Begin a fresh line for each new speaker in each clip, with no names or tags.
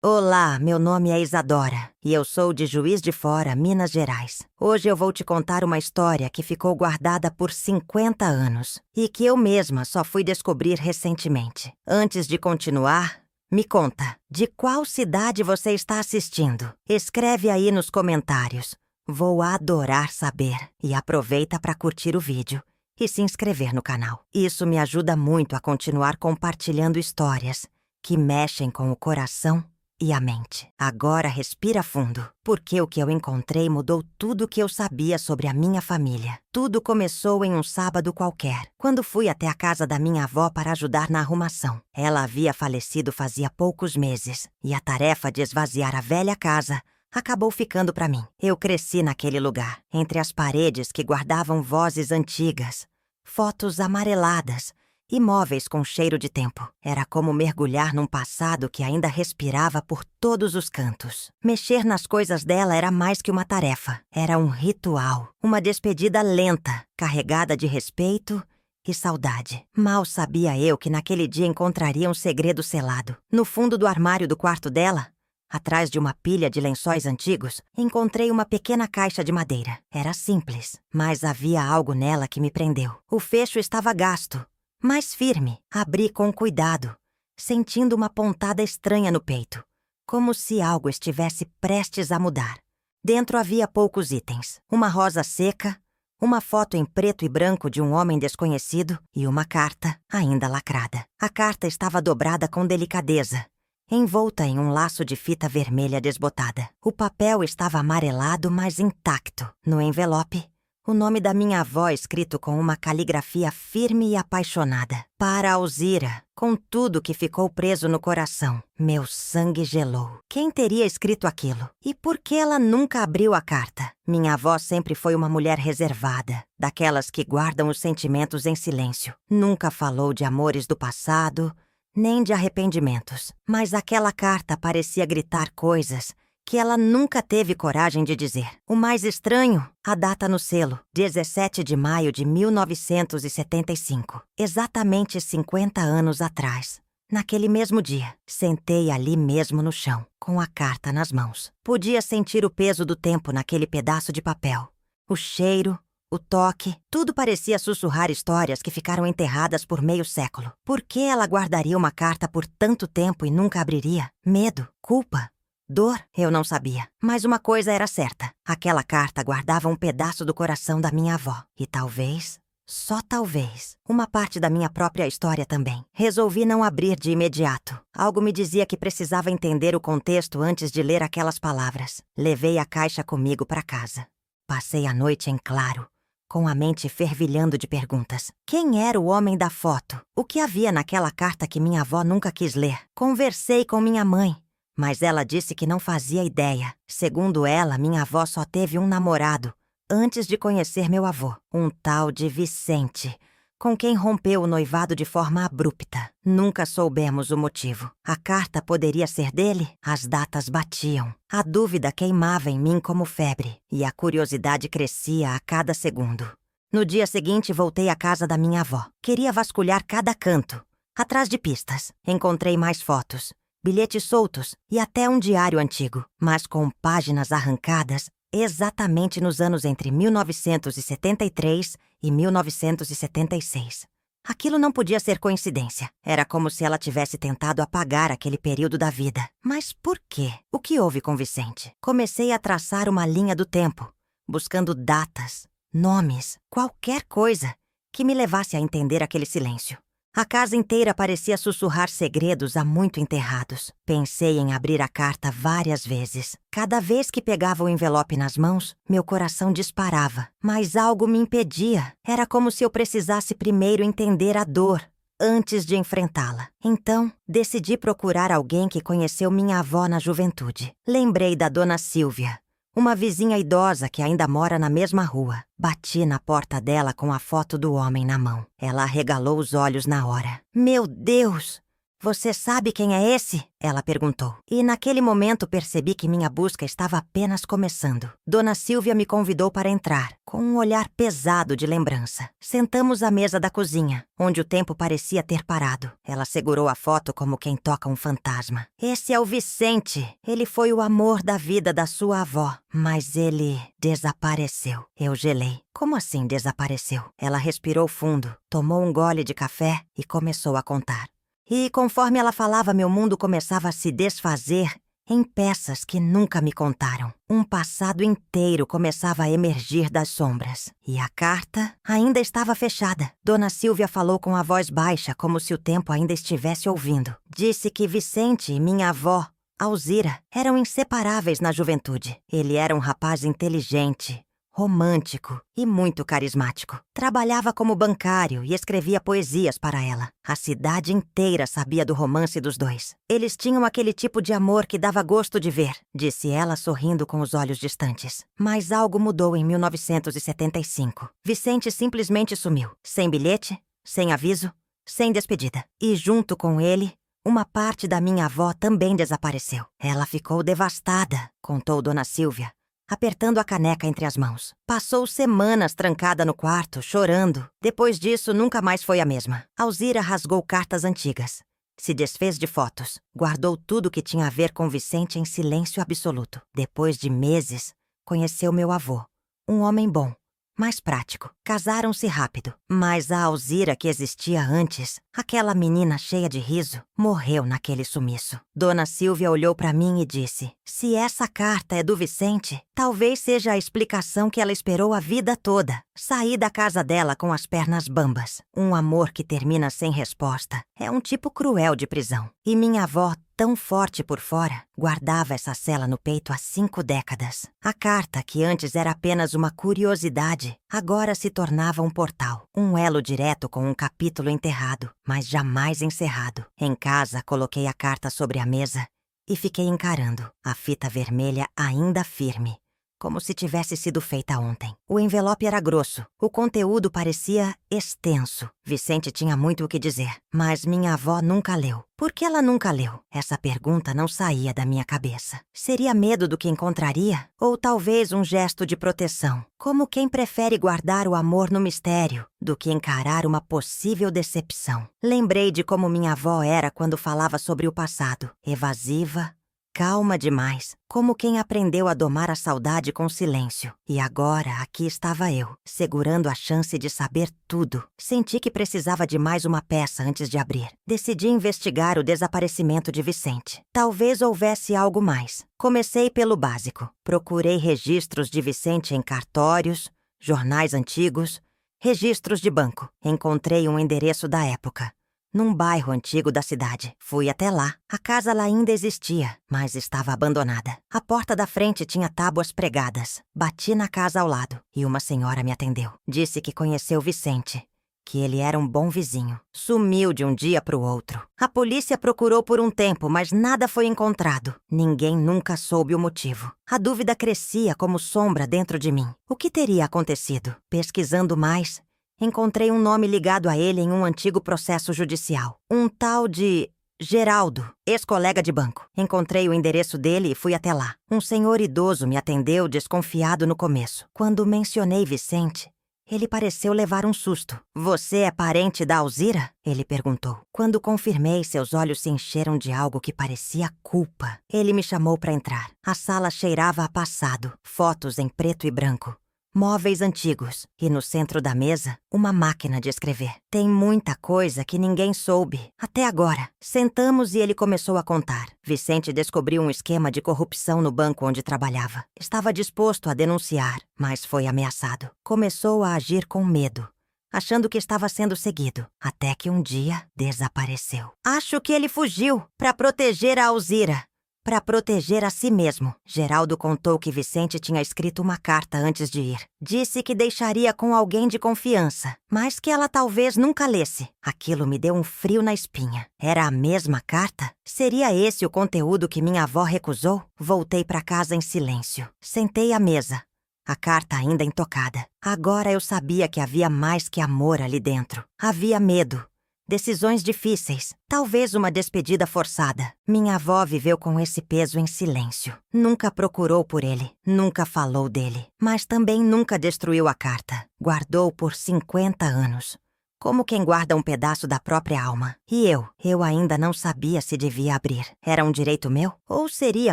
Olá, meu nome é Isadora e eu sou de Juiz de Fora, Minas Gerais. Hoje eu vou te contar uma história que ficou guardada por 50 anos e que eu mesma só fui descobrir recentemente. Antes de continuar, me conta, de qual cidade você está assistindo? Escreve aí nos comentários. Vou adorar saber e aproveita para curtir o vídeo e se inscrever no canal. Isso me ajuda muito a continuar compartilhando histórias que mexem com o coração e a mente. Agora respira fundo, porque o que eu encontrei mudou tudo o que eu sabia sobre a minha família. Tudo começou em um sábado qualquer, quando fui até a casa da minha avó para ajudar na arrumação. Ela havia falecido fazia poucos meses, e a tarefa de esvaziar a velha casa acabou ficando para mim. Eu cresci naquele lugar, entre as paredes que guardavam vozes antigas, fotos amareladas e móveis com cheiro de tempo. Era como mergulhar num passado que ainda respirava por todos os cantos. Mexer nas coisas dela era mais que uma tarefa. Era um ritual, uma despedida lenta, carregada de respeito e saudade. Mal sabia eu que naquele dia encontraria um segredo selado. No fundo do armário do quarto dela, atrás de uma pilha de lençóis antigos, encontrei uma pequena caixa de madeira. Era simples, mas havia algo nela que me prendeu. O fecho estava gasto, mas firme. Abri com cuidado, sentindo uma pontada estranha no peito, como se algo estivesse prestes a mudar. Dentro havia poucos itens. Uma rosa seca, uma foto em preto e branco de um homem desconhecido e uma carta ainda lacrada. A carta estava dobrada com delicadeza, envolta em um laço de fita vermelha desbotada. O papel estava amarelado, mas intacto. No envelope, o nome da minha avó escrito com uma caligrafia firme e apaixonada. Para Alzira, com tudo que ficou preso no coração. Meu sangue gelou. Quem teria escrito aquilo? E por que ela nunca abriu a carta? Minha avó sempre foi uma mulher reservada, daquelas que guardam os sentimentos em silêncio. Nunca falou de amores do passado, nem de arrependimentos. Mas aquela carta parecia gritar coisas que ela nunca teve coragem de dizer. O mais estranho, a data no selo, 17 de maio de 1975. Exatamente 50 anos atrás. Naquele mesmo dia, sentei ali mesmo no chão, com a carta nas mãos. Podia sentir o peso do tempo naquele pedaço de papel. O cheiro, o toque, tudo parecia sussurrar histórias que ficaram enterradas por meio século. Por que ela guardaria uma carta por tanto tempo e nunca abriria? Medo? Culpa? Dor? Eu não sabia. Mas uma coisa era certa. Aquela carta guardava um pedaço do coração da minha avó. E talvez, só talvez, uma parte da minha própria história também. Resolvi não abrir de imediato. Algo me dizia que precisava entender o contexto antes de ler aquelas palavras. Levei a caixa comigo para casa. Passei a noite em claro, com a mente fervilhando de perguntas. Quem era o homem da foto? O que havia naquela carta que minha avó nunca quis ler? Conversei com minha mãe, mas ela disse que não fazia ideia. Segundo ela, minha avó só teve um namorado antes de conhecer meu avô, um tal de Vicente, com quem rompeu o noivado de forma abrupta. Nunca soubemos o motivo. A carta poderia ser dele? As datas batiam. A dúvida queimava em mim como febre, e a curiosidade crescia a cada segundo. No dia seguinte, voltei à casa da minha avó. Queria vasculhar cada canto. Atrás de pistas, encontrei mais fotos, bilhetes soltos e até um diário antigo, mas com páginas arrancadas exatamente nos anos entre 1973 e 1976. Aquilo não podia ser coincidência. Era como se ela tivesse tentado apagar aquele período da vida. Mas por quê? O que houve com Vicente? Comecei a traçar uma linha do tempo, buscando datas, nomes, qualquer coisa que me levasse a entender aquele silêncio. A casa inteira parecia sussurrar segredos há muito enterrados. Pensei em abrir a carta várias vezes. Cada vez que pegava o envelope nas mãos, meu coração disparava. Mas algo me impedia. Era como se eu precisasse primeiro entender a dor, antes de enfrentá-la. Então, decidi procurar alguém que conheceu minha avó na juventude. Lembrei da dona Silvia, uma vizinha idosa que ainda mora na mesma rua. Bati na porta dela com a foto do homem na mão. Ela arregalou os olhos na hora. Meu Deus! Você sabe quem é esse? Ela perguntou. E naquele momento percebi que minha busca estava apenas começando. Dona Silvia me convidou para entrar, com um olhar pesado de lembrança. Sentamos à mesa da cozinha, onde o tempo parecia ter parado. Ela segurou a foto como quem toca um fantasma. Esse é o Vicente. Ele foi o amor da vida da sua avó, mas ele desapareceu. Eu gelei. Como assim desapareceu? Ela respirou fundo, tomou um gole de café e começou a contar. E conforme ela falava, meu mundo começava a se desfazer em peças que nunca me contaram. Um passado inteiro começava a emergir das sombras. E a carta ainda estava fechada. Dona Silvia falou com a voz baixa, como se o tempo ainda estivesse ouvindo. Disse que Vicente e minha avó, Alzira, eram inseparáveis na juventude. Ele era um rapaz inteligente, romântico e muito carismático. Trabalhava como bancário e escrevia poesias para ela. A cidade inteira sabia do romance dos dois. Eles tinham aquele tipo de amor que dava gosto de ver, disse ela sorrindo com os olhos distantes. Mas algo mudou em 1975. Vicente simplesmente sumiu. Sem bilhete, sem aviso, sem despedida. E junto com ele, uma parte da minha avó também desapareceu. Ela ficou devastada, contou Dona Silvia, apertando a caneca entre as mãos. Passou semanas trancada no quarto, chorando. Depois disso, nunca mais foi a mesma. Alzira rasgou cartas antigas, se desfez de fotos, guardou tudo que tinha a ver com Vicente em silêncio absoluto. Depois de meses, conheceu meu avô, um homem bom, mais prático. Casaram-se rápido, mas a Alzira que existia antes, aquela menina cheia de riso, morreu naquele sumiço. Dona Silvia olhou para mim e disse: se essa carta é do Vicente, talvez seja a explicação que ela esperou a vida toda. Saí da casa dela com as pernas bambas. Um amor que termina sem resposta é um tipo cruel de prisão. E minha avó, tão forte por fora, guardava essa cela no peito há 5 décadas. A carta, que antes era apenas uma curiosidade, agora se tornava um portal, um elo direto com um capítulo enterrado, mas jamais encerrado. Em casa, coloquei a carta sobre a mesa e fiquei encarando, a fita vermelha ainda firme, como se tivesse sido feita ontem. O envelope era grosso, o conteúdo parecia extenso. Vicente tinha muito o que dizer, mas minha avó nunca leu. Por que ela nunca leu? Essa pergunta não saía da minha cabeça. Seria medo do que encontraria? Ou talvez um gesto de proteção, como quem prefere guardar o amor no mistério do que encarar uma possível decepção. Lembrei de como minha avó era quando falava sobre o passado, evasiva, calma demais, como quem aprendeu a domar a saudade com silêncio. E agora, aqui estava eu, segurando a chance de saber tudo. Senti que precisava de mais uma peça antes de abrir. Decidi investigar o desaparecimento de Vicente. Talvez houvesse algo mais. Comecei pelo básico. Procurei registros de Vicente em cartórios, jornais antigos, registros de banco. Encontrei um endereço da época, num bairro antigo da cidade. Fui até lá. A casa lá ainda existia, mas estava abandonada. A porta da frente tinha tábuas pregadas. Bati na casa ao lado e uma senhora me atendeu. Disse que conheceu Vicente, que ele era um bom vizinho. Sumiu de um dia para o outro. A polícia procurou por um tempo, mas nada foi encontrado. Ninguém nunca soube o motivo. A dúvida crescia como sombra dentro de mim. O que teria acontecido? Pesquisando mais, encontrei um nome ligado a ele em um antigo processo judicial. Um tal de Geraldo, ex-colega de banco. Encontrei o endereço dele e fui até lá. Um senhor idoso me atendeu, desconfiado no começo. Quando mencionei Vicente, ele pareceu levar um susto. Você é parente da Alzira? Ele perguntou. Quando confirmei, seus olhos se encheram de algo que parecia culpa. Ele me chamou para entrar. A sala cheirava a passado, fotos em preto e branco, móveis antigos e, no centro da mesa, uma máquina de escrever. Tem muita coisa que ninguém soube, até agora. Sentamos e ele começou a contar. Vicente descobriu um esquema de corrupção no banco onde trabalhava. Estava disposto a denunciar, mas foi ameaçado. Começou a agir com medo, achando que estava sendo seguido, até que um dia desapareceu. Acho que ele fugiu para proteger a Alzira. Para proteger a si mesmo. Geraldo contou que Vicente tinha escrito uma carta antes de ir. Disse que deixaria com alguém de confiança, mas que ela talvez nunca lesse. Aquilo me deu um frio na espinha. Era a mesma carta? Seria esse o conteúdo que minha avó recusou? Voltei para casa em silêncio. Sentei à mesa, a carta ainda intocada. Agora eu sabia que havia mais que amor ali dentro. Havia medo. decisões difíceis, talvez uma despedida forçada. Minha avó viveu com esse peso em silêncio. Nunca procurou por ele, nunca falou dele, mas também nunca destruiu a carta. Guardou por 50 anos. Como quem guarda um pedaço da própria alma. E eu ainda não sabia se devia abrir. Era um direito meu? Ou seria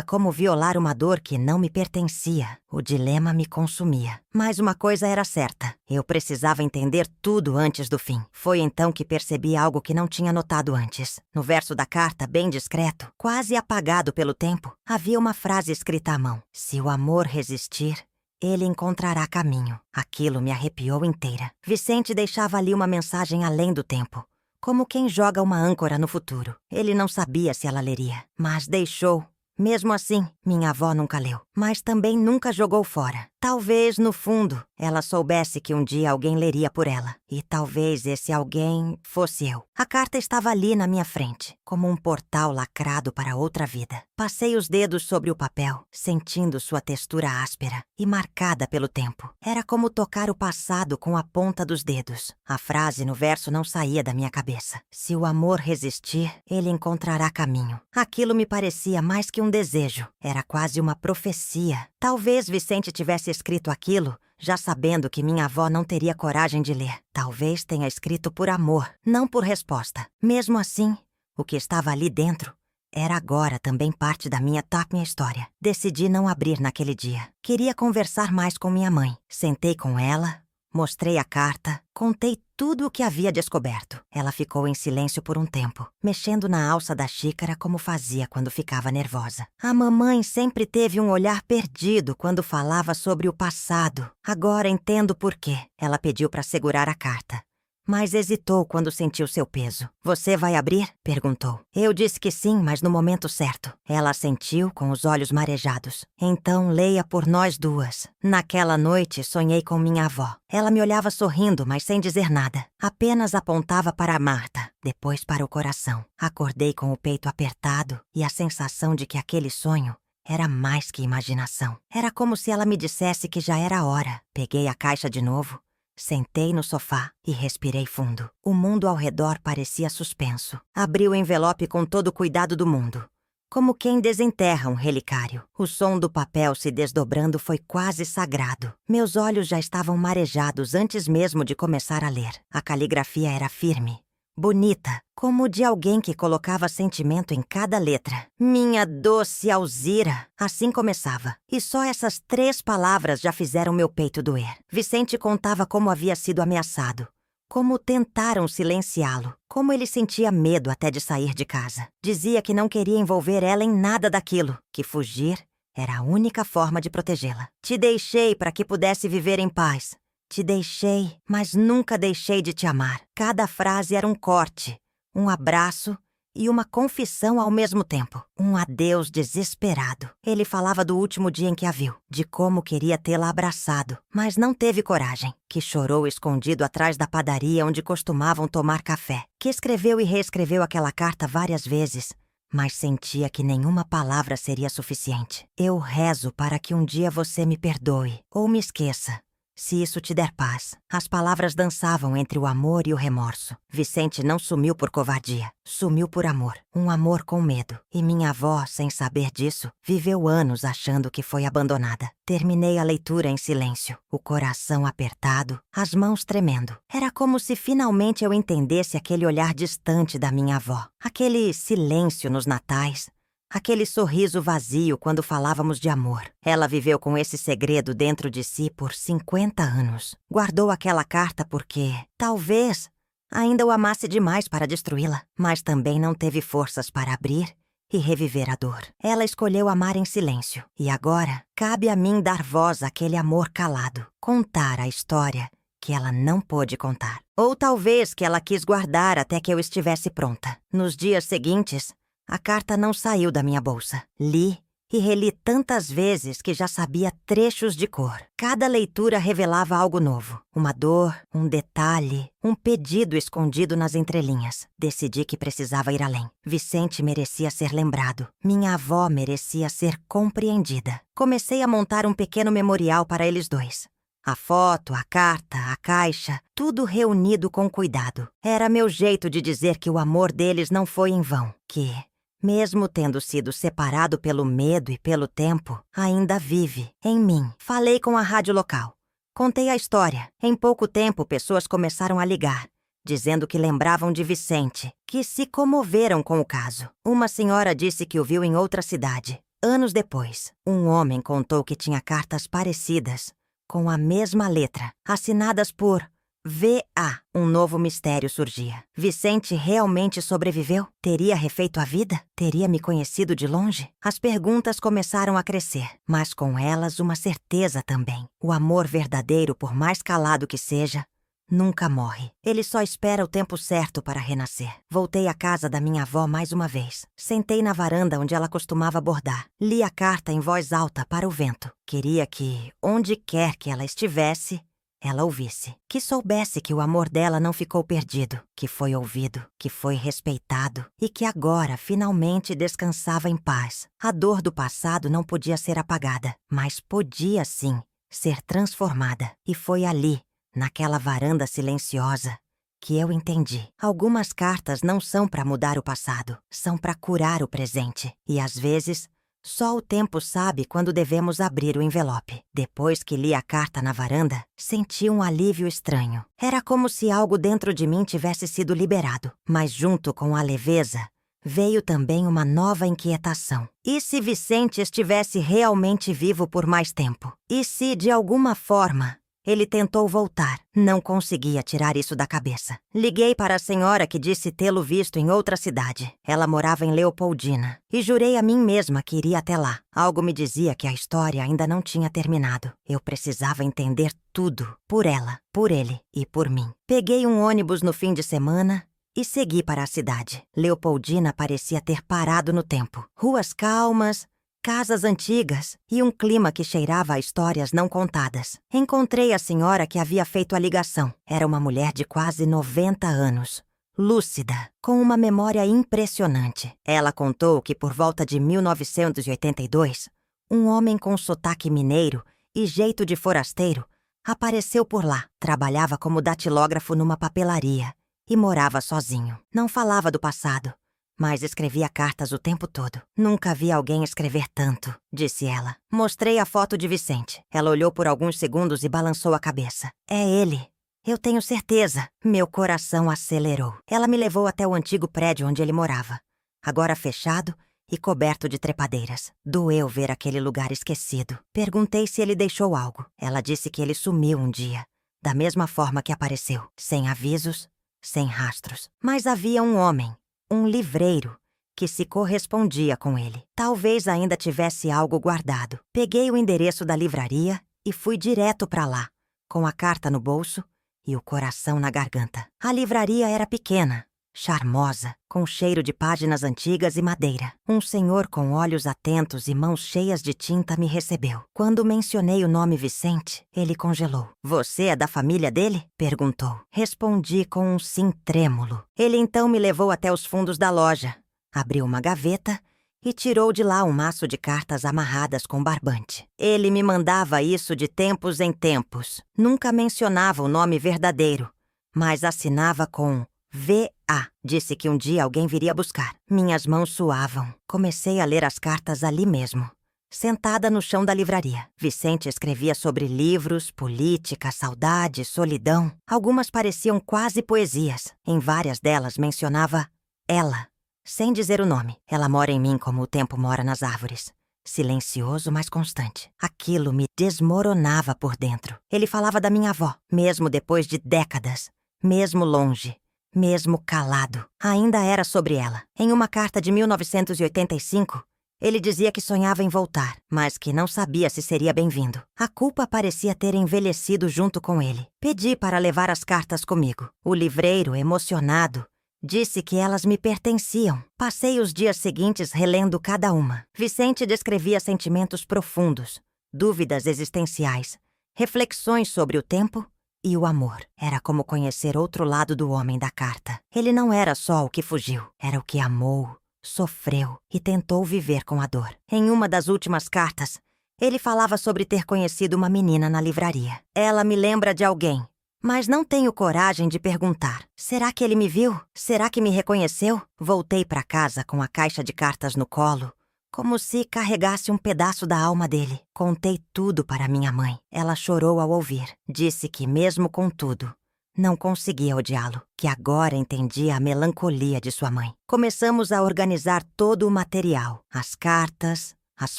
como violar uma dor que não me pertencia? O dilema me consumia. Mas uma coisa era certa. Eu precisava entender tudo antes do fim. Foi então que percebi algo que não tinha notado antes. No verso da carta, bem discreto, quase apagado pelo tempo, havia uma frase escrita à mão. Se o amor resistir, ele encontrará caminho. Aquilo me arrepiou inteira. Vicente deixava ali uma mensagem além do tempo, como quem joga uma âncora no futuro. Ele não sabia se ela leria, mas deixou. Mesmo assim, minha avó nunca leu, mas também nunca jogou fora. Talvez, no fundo, ela soubesse que um dia alguém leria por ela. E talvez esse alguém fosse eu. A carta estava ali na minha frente, como um portal lacrado para outra vida. Passei os dedos sobre o papel, sentindo sua textura áspera e marcada pelo tempo. Era como tocar o passado com a ponta dos dedos. A frase no verso não saía da minha cabeça. Se o amor resistir, ele encontrará caminho. Aquilo me parecia mais que um desejo. Era quase uma profecia. Talvez Vicente tivesse escrito aquilo, já sabendo que minha avó não teria coragem de ler. Talvez tenha escrito por amor, não por resposta. Mesmo assim, o que estava ali dentro era agora também parte da minha história. Decidi não abrir naquele dia. Queria conversar mais com minha mãe. Sentei com ela, mostrei a carta, contei tudo o que havia descoberto. Ela ficou em silêncio por um tempo, mexendo na alça da xícara como fazia quando ficava nervosa. A mamãe sempre teve um olhar perdido quando falava sobre o passado. Agora entendo por quê. Ela pediu para segurar a carta, mas hesitou quando sentiu seu peso. Você vai abrir? Perguntou. Eu disse que sim, mas no momento certo. Ela assentiu com os olhos marejados. Então leia por nós duas. Naquela noite sonhei com minha avó. Ela me olhava sorrindo, mas sem dizer nada. Apenas apontava para a Marta, depois para o coração. Acordei com o peito apertado e a sensação de que aquele sonho era mais que imaginação. Era como se ela me dissesse que já era hora. Peguei a caixa de novo, sentei no sofá e respirei fundo. O mundo ao redor parecia suspenso. Abri o envelope com todo o cuidado do mundo, como quem desenterra um relicário. O som do papel se desdobrando foi quase sagrado. Meus olhos já estavam marejados antes mesmo de começar a ler. A caligrafia era firme, bonita, como de alguém que colocava sentimento em cada letra. Minha doce Alzira, assim começava. E só essas 3 palavras já fizeram meu peito doer. Vicente contava como havia sido ameaçado, como tentaram silenciá-lo, como ele sentia medo até de sair de casa. Dizia que não queria envolver ela em nada daquilo, que fugir era a única forma de protegê-la. Te deixei para que pudesse viver em paz. Te deixei, mas nunca deixei de te amar. Cada frase era um corte, um abraço e uma confissão ao mesmo tempo. Um adeus desesperado. Ele falava do último dia em que a viu, de como queria tê-la abraçado, mas não teve coragem. Que chorou escondido atrás da padaria onde costumavam tomar café. Que escreveu e reescreveu aquela carta várias vezes, mas sentia que nenhuma palavra seria suficiente. Eu rezo para que um dia você me perdoe ou me esqueça, se isso te der paz. As palavras dançavam entre o amor e o remorso. Vicente não sumiu por covardia. Sumiu por amor. Um amor com medo. E minha avó, sem saber disso, viveu anos achando que foi abandonada. Terminei a leitura em silêncio, o coração apertado, as mãos tremendo. Era como se finalmente eu entendesse aquele olhar distante da minha avó. Aquele silêncio nos natais. Aquele sorriso vazio quando falávamos de amor. Ela viveu com esse segredo dentro de si por 50 anos. Guardou aquela carta porque, talvez, ainda o amasse demais para destruí-la, mas também não teve forças para abrir e reviver a dor. Ela escolheu amar em silêncio. E agora, cabe a mim dar voz àquele amor calado. Contar a história que ela não pôde contar. Ou talvez que ela quis guardar até que eu estivesse pronta. Nos dias seguintes, a carta não saiu da minha bolsa. Li e reli tantas vezes que já sabia trechos de cor. Cada leitura revelava algo novo. Uma dor, um detalhe, um pedido escondido nas entrelinhas. Decidi que precisava ir além. Vicente merecia ser lembrado. Minha avó merecia ser compreendida. Comecei a montar um pequeno memorial para eles dois. A foto, a carta, a caixa, tudo reunido com cuidado. Era meu jeito de dizer que o amor deles não foi em vão, que, mesmo tendo sido separado pelo medo e pelo tempo, ainda vive em mim. Falei com a rádio local. Contei a história. Em pouco tempo, pessoas começaram a ligar, dizendo que lembravam de Vicente, que se comoveram com o caso. Uma senhora disse que o viu em outra cidade. Anos depois, um homem contou que tinha cartas parecidas, com a mesma letra, assinadas por V.A. Um novo mistério surgia. Vicente realmente sobreviveu? Teria refeito a vida? Teria me conhecido de longe? As perguntas começaram a crescer, mas com elas uma certeza também. O amor verdadeiro, por mais calado que seja, nunca morre. Ele só espera o tempo certo para renascer. Voltei à casa da minha avó mais uma vez. Sentei na varanda onde ela costumava bordar. Li a carta em voz alta para o vento. Queria que, onde quer que ela estivesse, ela ouvisse. Que soubesse que o amor dela não ficou perdido, que foi ouvido, que foi respeitado e que agora finalmente descansava em paz. A dor do passado não podia ser apagada, mas podia sim ser transformada. E foi ali, naquela varanda silenciosa, que eu entendi. Algumas cartas não são para mudar o passado, são para curar o presente. E às vezes, só o tempo sabe quando devemos abrir o envelope. Depois que li a carta na varanda, senti um alívio estranho. Era como se algo dentro de mim tivesse sido liberado. Mas junto com a leveza, veio também uma nova inquietação. E se Vicente estivesse realmente vivo por mais tempo? E se, de alguma forma, ele tentou voltar? Não conseguia tirar isso da cabeça. Liguei para a senhora que disse tê-lo visto em outra cidade. Ela morava em Leopoldina. E jurei a mim mesma que iria até lá. Algo me dizia que a história ainda não tinha terminado. Eu precisava entender tudo. Por ela, por ele e por mim. Peguei um ônibus no fim de semana e segui para a cidade. Leopoldina parecia ter parado no tempo. Ruas calmas, casas antigas e um clima que cheirava a histórias não contadas. Encontrei a senhora que havia feito a ligação. Era uma mulher de quase 90 anos, lúcida, com uma memória impressionante. Ela contou que por volta de 1982, um homem com sotaque mineiro e jeito de forasteiro apareceu por lá. Trabalhava como datilógrafo numa papelaria e morava sozinho. Não falava do passado, mas escrevia cartas o tempo todo. Nunca vi alguém escrever tanto, disse ela. Mostrei a foto de Vicente. Ela olhou por alguns segundos e balançou a cabeça. É ele. Eu tenho certeza. Meu coração acelerou. Ela me levou até o antigo prédio onde ele morava, agora fechado e coberto de trepadeiras. Doeu ver aquele lugar esquecido. Perguntei se ele deixou algo. Ela disse que ele sumiu um dia, da mesma forma que apareceu, sem avisos, sem rastros. Mas havia um homem, um livreiro, que se correspondia com ele. Talvez ainda tivesse algo guardado. Peguei o endereço da livraria e fui direto para lá, com a carta no bolso e o coração na garganta. A livraria era pequena, charmosa, com cheiro de páginas antigas e madeira. Um senhor com olhos atentos e mãos cheias de tinta me recebeu. Quando mencionei o nome Vicente, ele congelou. Você é da família dele? Perguntou. Respondi com um sim trêmulo. Ele então me levou até os fundos da loja, abriu uma gaveta e tirou de lá um maço de cartas amarradas com barbante. Ele me mandava isso de tempos em tempos. Nunca mencionava o nome verdadeiro, mas assinava com V.A. Disse que um dia alguém viria buscar. Minhas mãos suavam. Comecei a ler as cartas ali mesmo, sentada no chão da livraria. Vicente escrevia sobre livros, política, saudade, solidão. Algumas pareciam quase poesias. Em várias delas mencionava ela, sem dizer o nome. Ela mora em mim como o tempo mora nas árvores. Silencioso, mas constante. Aquilo me desmoronava por dentro. Ele falava da minha avó, mesmo depois de décadas, mesmo longe, mesmo calado. Ainda era sobre ela. Em uma carta de 1985, ele dizia que sonhava em voltar, mas que não sabia se seria bem-vindo. A culpa parecia ter envelhecido junto com ele. Pedi para levar as cartas comigo. O livreiro, emocionado, disse que elas me pertenciam. Passei os dias seguintes relendo cada uma. Vicente descrevia sentimentos profundos, dúvidas existenciais, reflexões sobre o tempo e o amor. Era como conhecer outro lado do homem da carta. Ele não era só o que fugiu, era o que amou, sofreu e tentou viver com a dor. Em uma das últimas cartas, Ele falava sobre ter conhecido uma menina na livraria. Ela me lembra de alguém, mas não tenho coragem de perguntar. Será que ele me viu? Será que me reconheceu? Voltei para casa com a caixa de cartas no colo, como se carregasse um pedaço da alma dele. Contei tudo para minha mãe. Ela chorou ao ouvir. Disse que, mesmo com tudo, não conseguia odiá-lo, que agora entendia a melancolia de sua mãe. Começamos a organizar todo o material, as cartas, as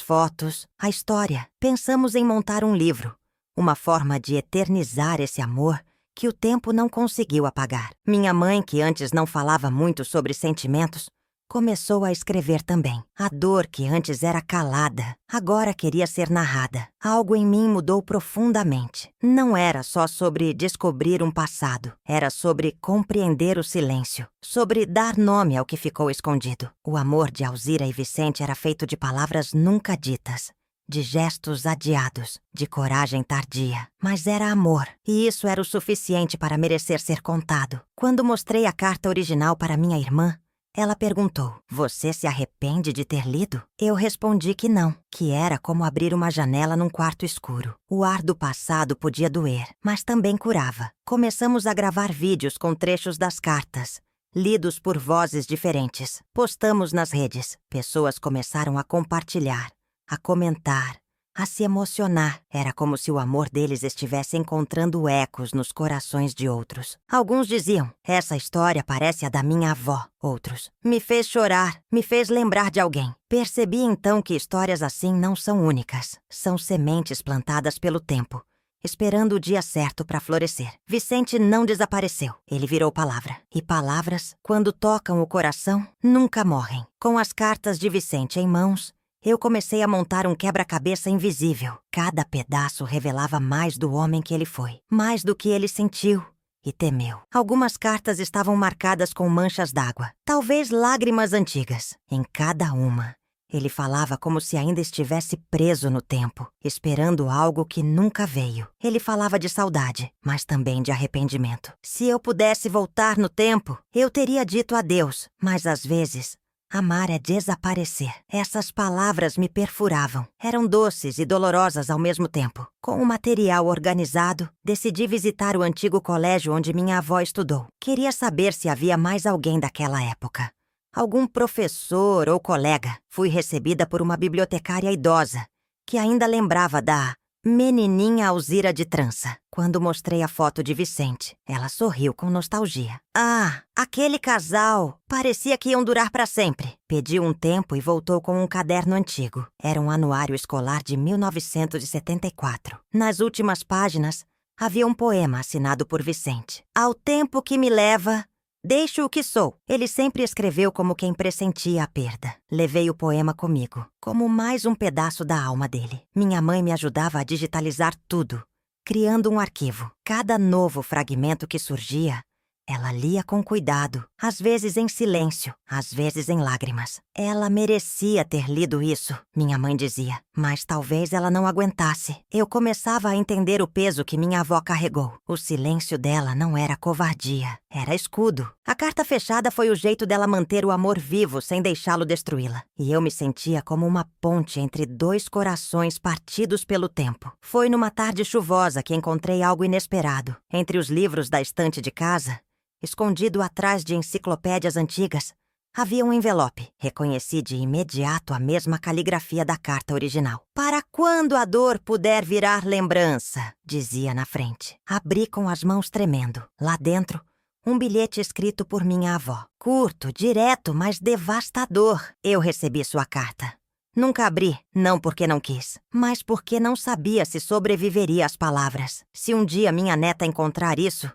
fotos, a história. Pensamos em montar um livro, uma forma de eternizar esse amor que o tempo não conseguiu apagar. Minha mãe, que antes não falava muito sobre sentimentos, começou a escrever também. A dor que antes era calada, agora queria ser narrada. Algo em mim mudou profundamente. Não era só sobre descobrir um passado. Era sobre compreender o silêncio. Sobre dar nome ao que ficou escondido. O amor de Alzira e Vicente era feito de palavras nunca ditas, de gestos adiados, de coragem tardia. Mas era amor, e isso era o suficiente para merecer ser contado. Quando mostrei a carta original para minha irmã, ela perguntou: "Você se arrepende de ter lido?" Eu respondi que não, que era como abrir uma janela num quarto escuro. O ar do passado podia doer, mas também curava. Começamos a gravar vídeos com trechos das cartas, lidos por vozes diferentes. Postamos nas redes. Pessoas começaram a compartilhar, a comentar, a se emocionar. Era como se o amor deles estivesse encontrando ecos nos corações de outros. Alguns diziam: "Essa história parece a da minha avó." Outros: "Me fez chorar, me fez lembrar de alguém." Percebi então que histórias assim não são únicas. São sementes plantadas pelo tempo, esperando o dia certo para florescer. Vicente não desapareceu. Ele virou palavra. E palavras, quando tocam o coração, nunca morrem. Com as cartas de Vicente em mãos, eu comecei a montar um quebra-cabeça invisível. Cada pedaço revelava mais do homem que ele foi, mais do que ele sentiu e temeu. Algumas cartas estavam marcadas com manchas d'água, talvez lágrimas antigas. Em cada uma, ele falava como se ainda estivesse preso no tempo, esperando algo que nunca veio. Ele falava de saudade, mas também de arrependimento. Se eu pudesse voltar no tempo, eu teria dito adeus, mas às vezes amar é desaparecer. Essas palavras me perfuravam. Eram doces e dolorosas ao mesmo tempo. Com o material organizado, decidi visitar o antigo colégio onde minha avó estudou. Queria saber se havia mais alguém daquela época. Algum professor ou colega. Fui recebida por uma bibliotecária idosa, que ainda lembrava da menininha Alzira de trança. Quando mostrei a foto de Vicente, ela sorriu com nostalgia. "Ah, aquele casal! Parecia que iam durar para sempre." Pediu um tempo e voltou com um caderno antigo. Era um anuário escolar de 1974. Nas últimas páginas, havia um poema assinado por Vicente. "Ao tempo que me leva, deixo o que sou." Ele sempre escreveu como quem pressentia a perda. Levei o poema comigo, como mais um pedaço da alma dele. Minha mãe me ajudava a digitalizar tudo, criando um arquivo. Cada novo fragmento que surgia, ela lia com cuidado, às vezes em silêncio, às vezes em lágrimas. Ela merecia ter lido isso, minha mãe dizia, mas talvez ela não aguentasse. Eu começava a entender o peso que minha avó carregou. O silêncio dela não era covardia, era escudo. A carta fechada foi o jeito dela manter o amor vivo sem deixá-lo destruí-la. E eu me sentia como uma ponte entre dois corações partidos pelo tempo. Foi numa tarde chuvosa que encontrei algo inesperado. Entre os livros da estante de casa, escondido atrás de enciclopédias antigas, havia um envelope. Reconheci de imediato a mesma caligrafia da carta original. "Para quando a dor puder virar lembrança", dizia na frente. Abri com as mãos tremendo. Lá dentro, um bilhete escrito por minha avó. Curto, direto, mas devastador. Eu recebi sua carta. Nunca abri, não porque não quis, mas porque não sabia se sobreviveria às palavras. Se um dia minha neta encontrar isso,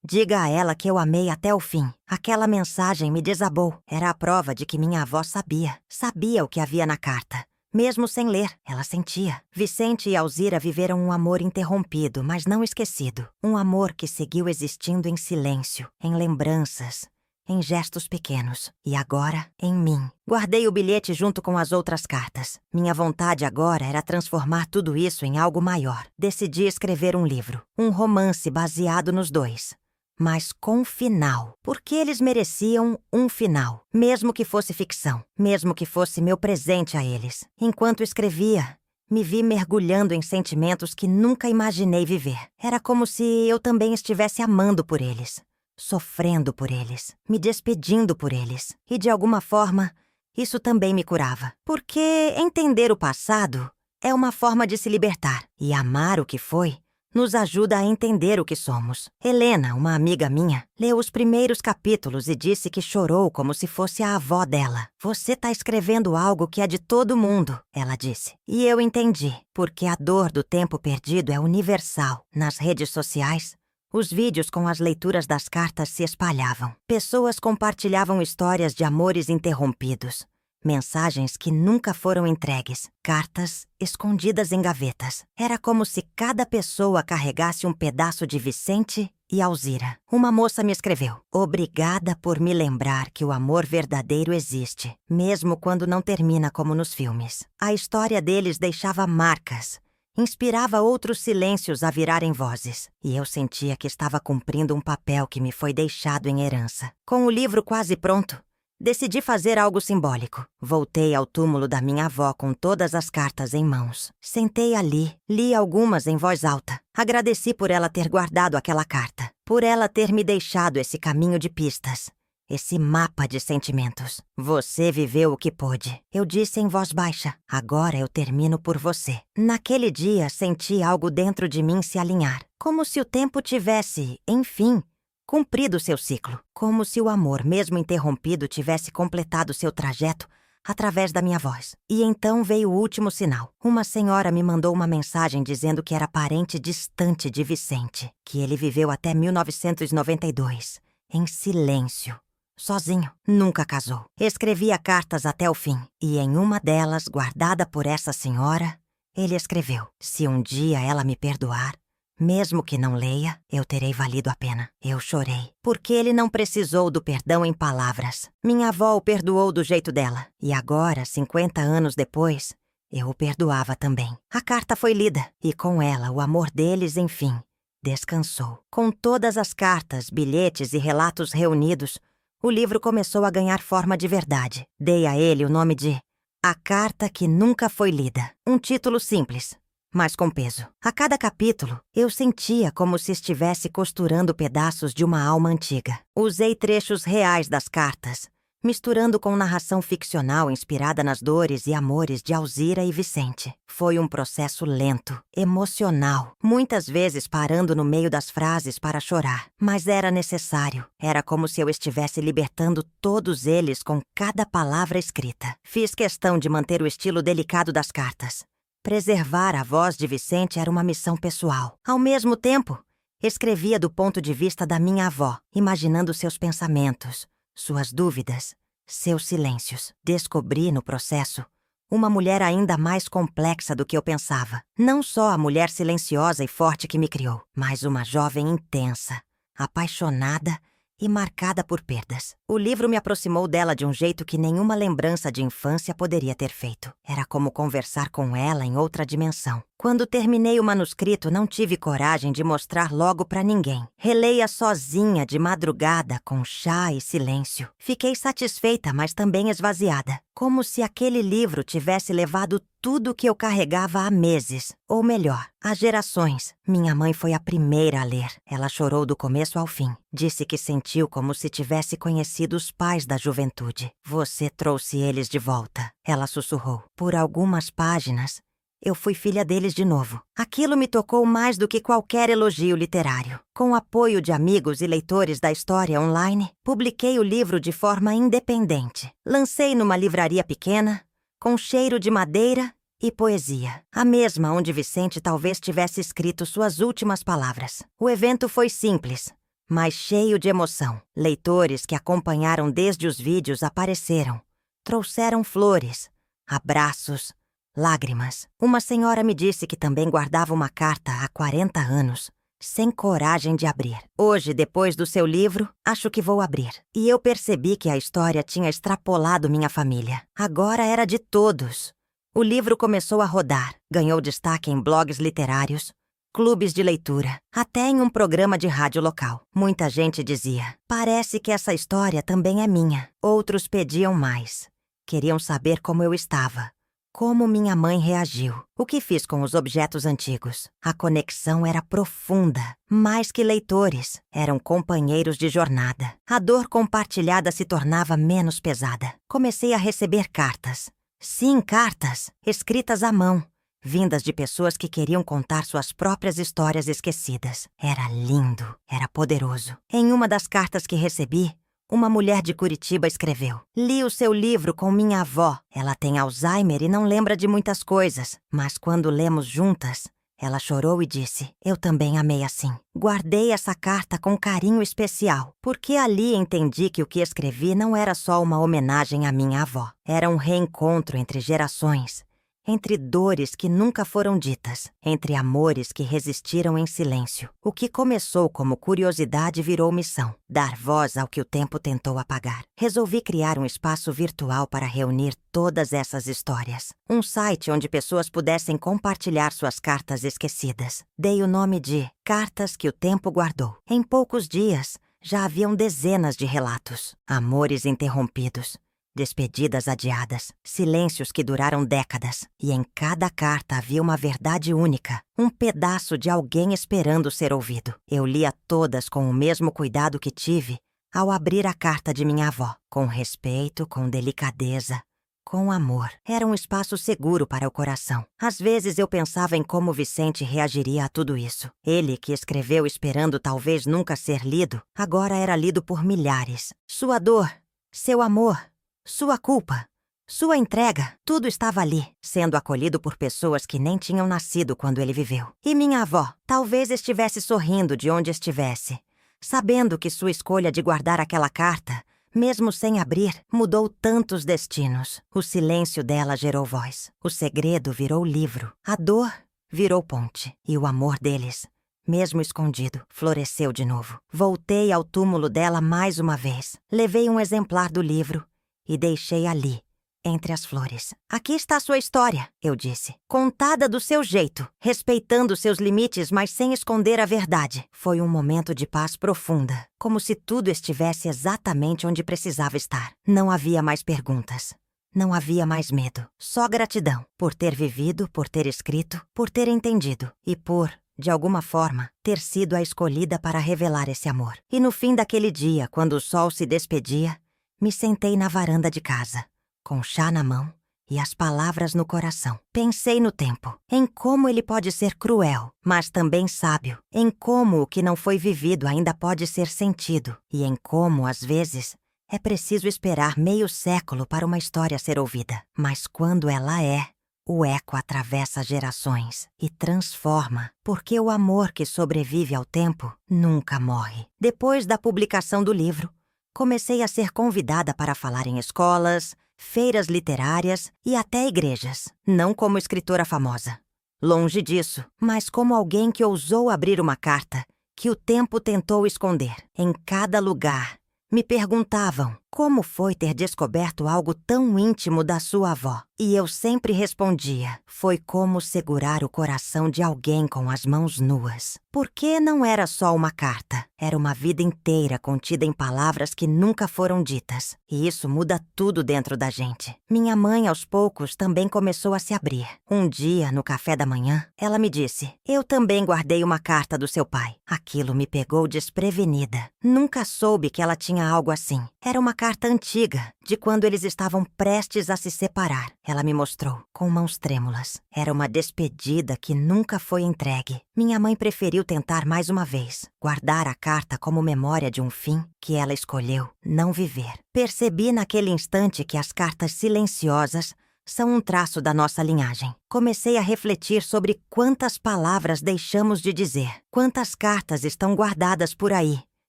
diga a ela que eu amei até o fim. Aquela mensagem me desabou. Era a prova de que minha avó sabia. Sabia o que havia na carta. Mesmo sem ler, ela sentia. Vicente e Alzira viveram um amor interrompido, mas não esquecido. Um amor que seguiu existindo em silêncio, em lembranças, em gestos pequenos. E agora, em mim. Guardei o bilhete junto com as outras cartas. Minha vontade agora era transformar tudo isso em algo maior. Decidi escrever um livro. Um romance baseado nos dois, mas com final, porque eles mereciam um final, mesmo que fosse ficção, mesmo que fosse meu presente a eles. Enquanto escrevia, Me vi mergulhando em sentimentos que nunca imaginei viver. Era como se eu também estivesse amando por eles, sofrendo por eles, me despedindo por eles. E de alguma forma, isso também me curava. Porque entender o passado é uma forma de se libertar. E amar o que foi nos ajuda a entender o que somos. Helena, uma amiga minha, leu os primeiros capítulos e disse que chorou como se fosse a avó dela. Você tá escrevendo algo que é de todo mundo, ela disse. E eu entendi, porque a dor do tempo perdido é universal. Nas redes sociais, os vídeos com as leituras das cartas se espalhavam. Pessoas compartilhavam histórias de amores interrompidos, mensagens que nunca foram entregues, cartas escondidas em gavetas. Era como se cada pessoa carregasse um pedaço de Vicente e Alzira. Uma moça me escreveu: "Obrigada por me lembrar que o amor verdadeiro existe, mesmo quando não termina como nos filmes." A história deles deixava marcas, inspirava outros silêncios a virarem vozes. E eu sentia que estava cumprindo um papel que me foi deixado em herança. Com o livro quase pronto, decidi fazer algo simbólico. Voltei ao túmulo da minha avó com todas as cartas em mãos. Sentei ali, li algumas em voz alta. Agradeci por ela ter guardado aquela carta, por ela ter me deixado esse caminho de pistas, esse mapa de sentimentos. Você viveu o que pôde, eu disse em voz baixa. Agora eu termino por você. Naquele dia, senti algo dentro de mim se alinhar, como se o tempo tivesse, enfim, cumprido seu ciclo, como se o amor, mesmo interrompido, tivesse completado seu trajeto através da minha voz. E então veio o último sinal. Uma senhora me mandou uma mensagem dizendo que era parente distante de Vicente, que ele viveu até 1992, em silêncio, sozinho, nunca casou. Escrevia cartas até o fim, e em uma delas, guardada por essa senhora, ele escreveu: "Se um dia ela me perdoar, mesmo que não leia, eu terei valido a pena." Eu chorei, porque ele não precisou do perdão em palavras. Minha avó o perdoou do jeito dela. E agora, 50 anos depois, eu o perdoava também. A carta foi lida, e com ela o amor deles, enfim, descansou. Com todas as cartas, bilhetes e relatos reunidos, o livro começou a ganhar forma de verdade. Dei a ele o nome de A Carta que Nunca Foi Lida. Um título simples, mas com peso. A cada capítulo, eu sentia como se estivesse costurando pedaços de uma alma antiga. Usei trechos reais das cartas, misturando com narração ficcional inspirada nas dores e amores de Alzira e Vicente. Foi um processo lento, emocional, muitas vezes parando no meio das frases para chorar. Mas era necessário. Era como se eu estivesse libertando todos eles com cada palavra escrita. Fiz questão de manter o estilo delicado das cartas. Preservar a voz de Vicente era uma missão pessoal. Ao mesmo tempo, escrevia do ponto de vista da minha avó, imaginando seus pensamentos, suas dúvidas, seus silêncios. Descobri no processo uma mulher ainda mais complexa do que eu pensava. Não só a mulher silenciosa e forte que me criou, mas uma jovem intensa, apaixonada e marcada por perdas. O livro me aproximou dela de um jeito que nenhuma lembrança de infância poderia ter feito. Era como conversar com ela em outra dimensão. Quando terminei o manuscrito, não tive coragem de mostrar logo pra ninguém. Releia sozinha de madrugada, com chá e silêncio. Fiquei satisfeita, mas também esvaziada. Como se aquele livro tivesse levado tudo o que eu carregava há meses. Ou melhor, há gerações. Minha mãe foi a primeira a ler. Ela chorou do começo ao fim. Disse que sentiu como se tivesse conhecido os pais da juventude. Você trouxe eles de volta, ela sussurrou. Por algumas páginas, eu fui filha deles de novo. Aquilo me tocou mais do que qualquer elogio literário. Com o apoio de amigos e leitores da história online, publiquei o livro de forma independente. Lancei numa livraria pequena, com cheiro de madeira e poesia. A mesma onde Vicente talvez tivesse escrito suas últimas palavras. O evento foi simples, mas cheio de emoção. Leitores que acompanharam desde os vídeos apareceram. Trouxeram flores, abraços, lágrimas. Uma senhora me disse que também guardava uma carta há 40 anos, sem coragem de abrir. Hoje, depois do seu livro, acho que vou abrir. E eu percebi que a história tinha extrapolado minha família. Agora era de todos. O livro começou a rodar, ganhou destaque em blogs literários, clubes de leitura, até em um programa de rádio local. Muita gente dizia: "Parece que essa história também é minha." Outros pediam mais. Queriam saber como eu estava, Como minha mãe reagiu. O que fiz com os objetos antigos? A conexão era profunda. Mais que leitores, eram companheiros de jornada. A dor compartilhada se tornava menos pesada. Comecei a receber cartas. Sim, cartas, escritas à mão, vindas de pessoas que queriam contar suas próprias histórias esquecidas. Era lindo, era poderoso. Em uma das cartas que recebi, uma mulher de Curitiba escreveu: "Li o seu livro com minha avó. Ela tem Alzheimer e não lembra de muitas coisas, mas quando lemos juntas, ela chorou e disse: eu também amei assim. Guardei essa carta com carinho especial, porque ali entendi que o que escrevi não era só uma homenagem à minha avó. Era um reencontro entre gerações, entre dores que nunca foram ditas, entre amores que resistiram em silêncio. O que começou como curiosidade virou missão, dar voz ao que o tempo tentou apagar. Resolvi criar um espaço virtual para reunir todas essas histórias. Um site onde pessoas pudessem compartilhar suas cartas esquecidas. Dei o nome de Cartas que o Tempo Guardou. Em poucos dias, já haviam dezenas de relatos. Amores interrompidos, despedidas adiadas, silêncios que duraram décadas. E em cada carta havia uma verdade única, um pedaço de alguém esperando ser ouvido. Eu lia todas com o mesmo cuidado que tive ao abrir a carta de minha avó, com respeito, com delicadeza, com amor. Era um espaço seguro para o coração. Às vezes eu pensava em como Vicente reagiria a tudo isso. Ele, que escreveu esperando talvez nunca ser lido, agora era lido por milhares. Sua dor, seu amor, sua culpa, sua entrega, tudo estava ali, sendo acolhido por pessoas que nem tinham nascido quando ele viveu. E minha avó talvez estivesse sorrindo de onde estivesse, sabendo que sua escolha de guardar aquela carta, mesmo sem abrir, mudou tantos destinos. O silêncio dela gerou voz, o segredo virou livro, a dor virou ponte, e o amor deles, mesmo escondido, floresceu de novo. Voltei ao túmulo dela mais uma vez, levei um exemplar do livro e deixei ali, entre as flores. Aqui está sua história, eu disse. Contada do seu jeito, respeitando seus limites, mas sem esconder a verdade. Foi um momento de paz profunda, como se tudo estivesse exatamente onde precisava estar. Não havia mais perguntas. Não havia mais medo. Só gratidão por ter vivido, por ter escrito, por ter entendido e por, de alguma forma, ter sido a escolhida para revelar esse amor. E no fim daquele dia, quando o sol se despedia, me sentei na varanda de casa, com chá na mão e as palavras no coração. Pensei no tempo, em como ele pode ser cruel, mas também sábio, em como o que não foi vivido ainda pode ser sentido, e em como, às vezes, é preciso esperar meio século para uma história ser ouvida. Mas quando ela é, o eco atravessa gerações e transforma, porque o amor que sobrevive ao tempo nunca morre. Depois da publicação do livro, comecei a ser convidada para falar em escolas, feiras literárias e até igrejas. Não como escritora famosa. Longe disso, mas como alguém que ousou abrir uma carta que o tempo tentou esconder. Em cada lugar, me perguntavam como foi ter descoberto algo tão íntimo da sua avó. E eu sempre respondia: foi como segurar o coração de alguém com as mãos nuas. Porque não era só uma carta, era uma vida inteira contida em palavras que nunca foram ditas. E isso muda tudo dentro da gente. Minha mãe, aos poucos, também começou a se abrir. Um dia, no café da manhã, ela me disse: eu também guardei uma carta do seu pai. Aquilo me pegou desprevenida. Nunca soube que ela tinha algo assim. Era uma carta antiga, de quando eles estavam prestes a se separar. Ela me mostrou, com mãos trêmulas. Era uma despedida que nunca foi entregue. Minha mãe preferiu tentar mais uma vez, guardar a carta como memória de um fim que ela escolheu não viver. Percebi naquele instante que as cartas silenciosas são um traço da nossa linhagem. Comecei a refletir sobre quantas palavras deixamos de dizer, quantas cartas estão guardadas por aí,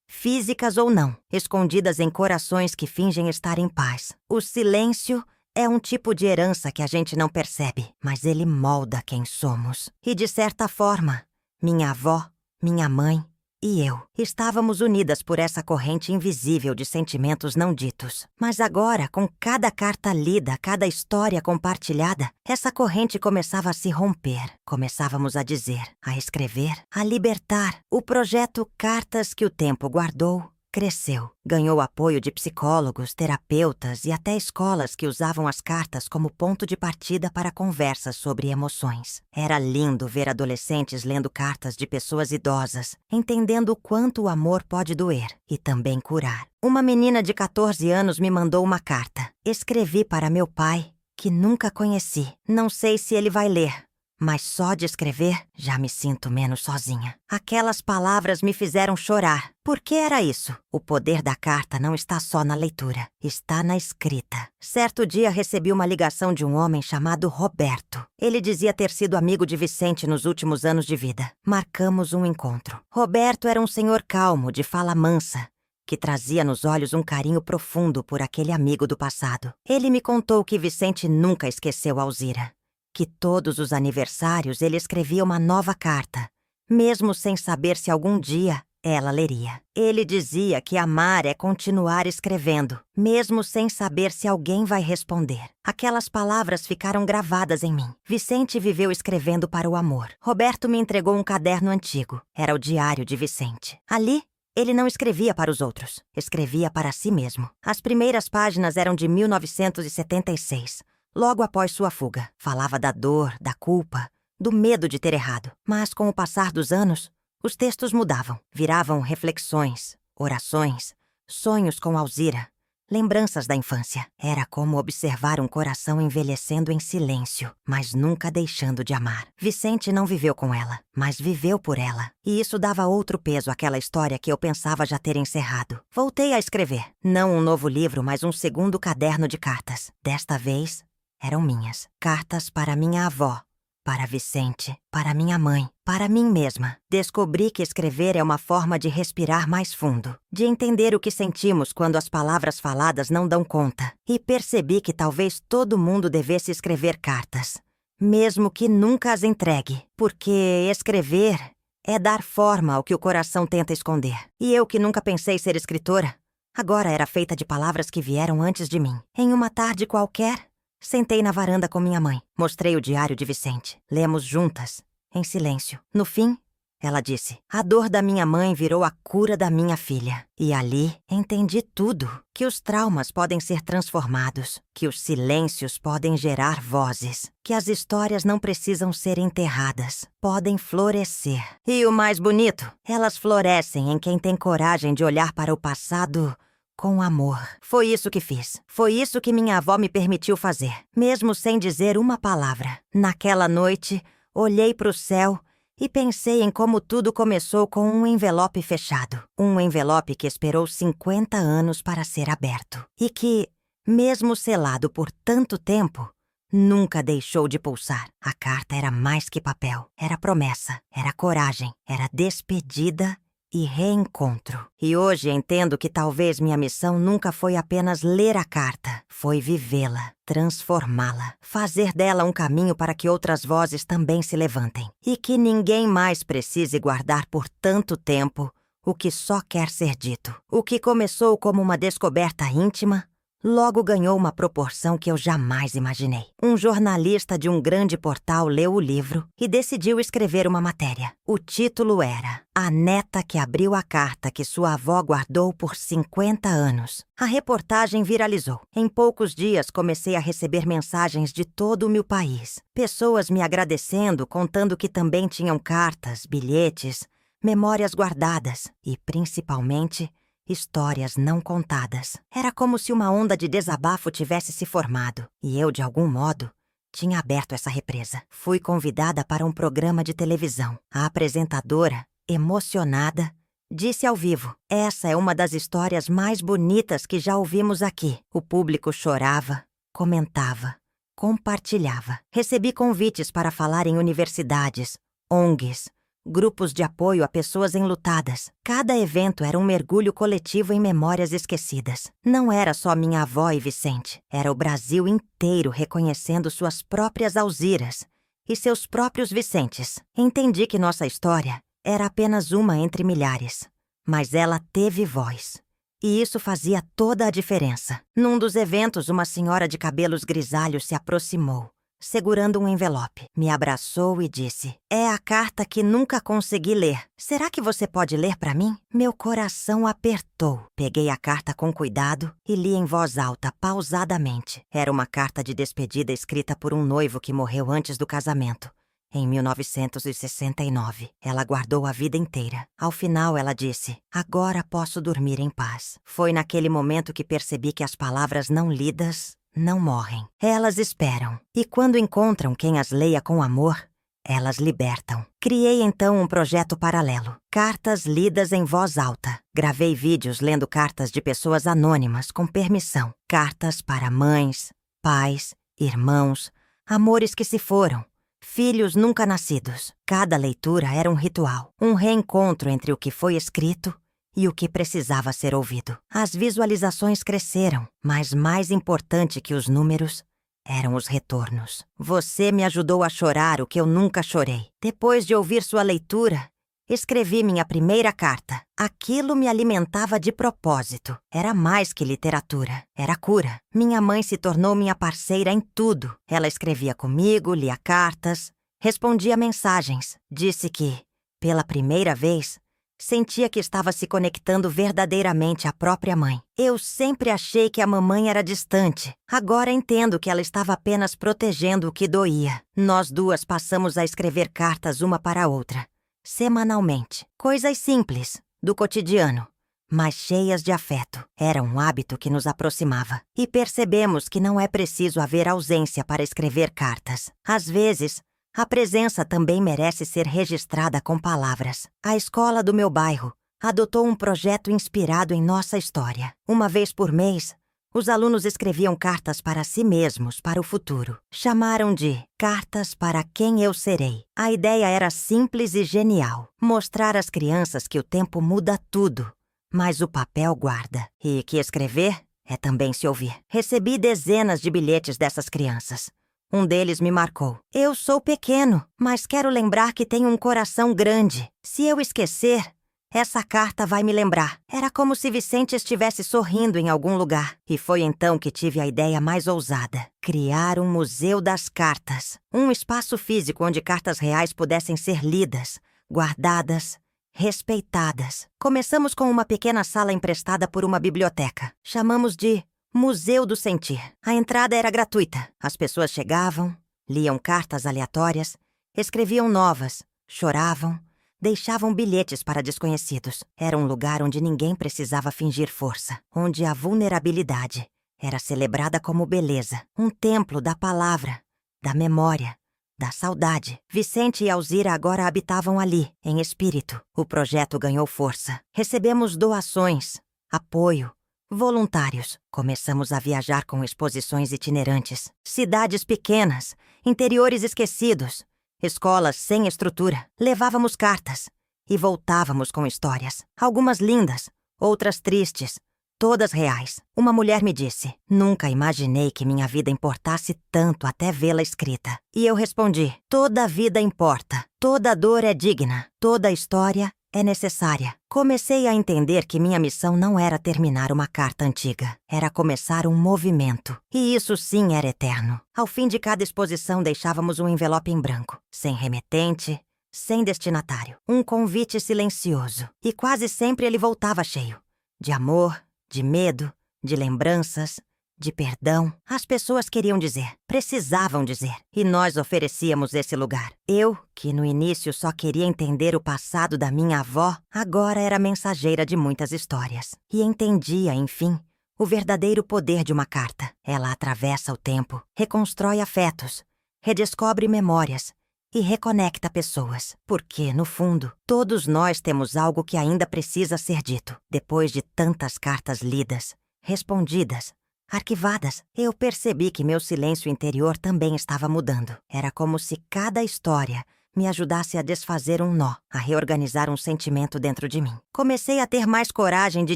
físicas ou não, escondidas em corações que fingem estar em paz. O silêncio é um tipo de herança que a gente não percebe, mas ele molda quem somos. E de certa forma, minha avó, minha mãe e eu estávamos unidas por essa corrente invisível de sentimentos não ditos. Mas agora, com cada carta lida, cada história compartilhada, essa corrente começava a se romper. Começávamos a dizer, a escrever, a libertar. O projeto Cartas que o Tempo Guardou cresceu. Ganhou apoio de psicólogos, terapeutas e até escolas que usavam as cartas como ponto de partida para conversas sobre emoções. Era lindo ver adolescentes lendo cartas de pessoas idosas, entendendo o quanto o amor pode doer e também curar. Uma menina de 14 anos me mandou uma carta. Escrevi para meu pai, que nunca conheci. Não sei se ele vai ler, mas só de escrever já me sinto menos sozinha. Aquelas palavras me fizeram chorar. Por que era isso? O poder da carta não está só na leitura, está na escrita. Certo dia recebi uma ligação de um homem chamado Roberto. Ele dizia ter sido amigo de Vicente nos últimos anos de vida. Marcamos um encontro. Roberto era um senhor calmo, de fala mansa, que trazia nos olhos um carinho profundo por aquele amigo do passado. Ele me contou que Vicente nunca esqueceu Alzira, que todos os aniversários ele escrevia uma nova carta, mesmo sem saber se algum dia ela leria. Ele dizia que amar é continuar escrevendo, mesmo sem saber se alguém vai responder. Aquelas palavras ficaram gravadas em mim. Vicente viveu escrevendo para o amor. Roberto me entregou um caderno antigo. Era o diário de Vicente. Ali, ele não escrevia para os outros, escrevia para si mesmo. As primeiras páginas eram de 1976. Logo após sua fuga, falava da dor, da culpa, do medo de ter errado. Mas com o passar dos anos, os textos mudavam. Viravam reflexões, orações, sonhos com Alzira, lembranças da infância. Era como observar um coração envelhecendo em silêncio, mas nunca deixando de amar. Vicente não viveu com ela, mas viveu por ela. E isso dava outro peso àquela história que eu pensava já ter encerrado. Voltei a escrever. Não um novo livro, mas um segundo caderno de cartas. Desta vez, eram minhas. Cartas para minha avó, para Vicente, para minha mãe, para mim mesma. Descobri que escrever é uma forma de respirar mais fundo, de entender o que sentimos quando as palavras faladas não dão conta. E percebi que talvez todo mundo devesse escrever cartas, mesmo que nunca as entregue, porque escrever é dar forma ao que o coração tenta esconder. E eu que nunca pensei ser escritora, agora era feita de palavras que vieram antes de mim. Em uma tarde qualquer, sentei na varanda com minha mãe. Mostrei o diário de Vicente. Lemos juntas, em silêncio. No fim, ela disse: a dor da minha mãe virou a cura da minha filha. E ali entendi tudo. Que os traumas podem ser transformados. Que os silêncios podem gerar vozes. Que as histórias não precisam ser enterradas. Podem florescer. E o mais bonito, elas florescem em quem tem coragem de olhar para o passado com amor. Foi isso que fiz. Foi isso que minha avó me permitiu fazer, mesmo sem dizer uma palavra. Naquela noite, olhei para o céu e pensei em como tudo começou com um envelope fechado. Um envelope que esperou 50 anos para ser aberto. E que, mesmo selado por tanto tempo, nunca deixou de pulsar. A carta era mais que papel. Era promessa, era coragem, era despedida e reencontro. E hoje entendo que talvez minha missão nunca foi apenas ler a carta. Foi vivê-la, transformá-la, fazer dela um caminho para que outras vozes também se levantem. E que ninguém mais precise guardar por tanto tempo o que só quer ser dito. O que começou como uma descoberta íntima, logo ganhou uma proporção que eu jamais imaginei. Um jornalista de um grande portal leu o livro e decidiu escrever uma matéria. O título era A Neta que Abriu a Carta que Sua Avó Guardou por 50 anos. A reportagem viralizou. Em poucos dias comecei a receber mensagens de todo o meu país. Pessoas me agradecendo, contando que também tinham cartas, bilhetes, memórias guardadas e, principalmente, histórias não contadas. Era como se uma onda de desabafo tivesse se formado, e eu, de algum modo, tinha aberto essa represa. Fui convidada para um programa de televisão. A apresentadora, emocionada, disse ao vivo: essa é uma das histórias mais bonitas que já ouvimos aqui. O público chorava, comentava, compartilhava. Recebi convites para falar em universidades, ONGs, grupos de apoio a pessoas enlutadas. Cada evento era um mergulho coletivo em memórias esquecidas. Não era só minha avó e Vicente. Era o Brasil inteiro reconhecendo suas próprias Alziras e seus próprios Vicentes. Entendi que nossa história era apenas uma entre milhares, mas ela teve voz. E isso fazia toda a diferença. Num dos eventos, uma senhora de cabelos grisalhos se aproximou, segurando um envelope. Me abraçou e disse: "É a carta que nunca consegui ler. Será que você pode ler para mim?" Meu coração apertou. Peguei a carta com cuidado e li em voz alta, pausadamente. Era uma carta de despedida escrita por um noivo que morreu antes do casamento. Em 1969, ela guardou a vida inteira. Ao final, ela disse: "Agora posso dormir em paz." Foi naquele momento que percebi que as palavras não lidas não morrem. Elas esperam. E quando encontram quem as leia com amor, elas libertam. Criei então um projeto paralelo: cartas lidas em voz alta. Gravei vídeos lendo cartas de pessoas anônimas com permissão. Cartas para mães, pais, irmãos, amores que se foram, filhos nunca nascidos. Cada leitura era um ritual, um reencontro entre o que foi escrito e o que precisava ser ouvido. As visualizações cresceram, mas mais importante que os números eram os retornos. Você me ajudou a chorar o que eu nunca chorei. Depois de ouvir sua leitura, escrevi minha primeira carta. Aquilo me alimentava de propósito. Era mais que literatura. Era cura. Minha mãe se tornou minha parceira em tudo. Ela escrevia comigo, lia cartas, respondia mensagens. Disse que, pela primeira vez, sentia que estava se conectando verdadeiramente à própria mãe. Eu sempre achei que a mamãe era distante. Agora entendo que ela estava apenas protegendo o que doía. Nós duas passamos a escrever cartas uma para a outra, semanalmente. Coisas simples, do cotidiano, mas cheias de afeto. Era um hábito que nos aproximava. E percebemos que não é preciso haver ausência para escrever cartas. Às vezes, a presença também merece ser registrada com palavras. A escola do meu bairro adotou um projeto inspirado em nossa história. Uma vez por mês, os alunos escreviam cartas para si mesmos, para o futuro. Chamaram de Cartas para Quem Eu Serei. A ideia era simples e genial: mostrar às crianças que o tempo muda tudo, mas o papel guarda. E que escrever é também se ouvir. Recebi dezenas de bilhetes dessas crianças. Um deles me marcou: "Eu sou pequeno, mas quero lembrar que tenho um coração grande. Se eu esquecer, essa carta vai me lembrar." Era como se Vicente estivesse sorrindo em algum lugar. E foi então que tive a ideia mais ousada: criar um museu das cartas. Um espaço físico onde cartas reais pudessem ser lidas, guardadas, respeitadas. Começamos com uma pequena sala emprestada por uma biblioteca. Chamamos de Museu do Sentir. A entrada era gratuita. As pessoas chegavam, liam cartas aleatórias, escreviam novas, choravam, deixavam bilhetes para desconhecidos. Era um lugar onde ninguém precisava fingir força, onde a vulnerabilidade era celebrada como beleza. Um templo da palavra, da memória, da saudade. Vicente e Alzira agora habitavam ali, em espírito. O projeto ganhou força. Recebemos doações, apoio, voluntários. Começamos a viajar com exposições itinerantes. Cidades pequenas, interiores esquecidos, escolas sem estrutura. Levávamos cartas e voltávamos com histórias. Algumas lindas, outras tristes, todas reais. Uma mulher me disse: "Nunca imaginei que minha vida importasse tanto até vê-la escrita." E eu respondi: "Toda vida importa, toda dor é digna, toda história é necessária." Comecei a entender que minha missão não era terminar uma carta antiga, era começar um movimento. E isso sim era eterno. Ao fim de cada exposição deixávamos um envelope em branco, sem remetente, sem destinatário. Um convite silencioso. E quase sempre ele voltava cheio. De amor, de medo, de lembranças, de perdão. As pessoas queriam dizer, precisavam dizer. E nós oferecíamos esse lugar. Eu, que no início só queria entender o passado da minha avó, agora era mensageira de muitas histórias. E entendia, enfim, o verdadeiro poder de uma carta. Ela atravessa o tempo, reconstrói afetos, redescobre memórias e reconecta pessoas. Porque, no fundo, todos nós temos algo que ainda precisa ser dito. Depois de tantas cartas lidas, respondidas, arquivadas, eu percebi que meu silêncio interior também estava mudando. Era como se cada história me ajudasse a desfazer um nó, a reorganizar um sentimento dentro de mim. Comecei a ter mais coragem de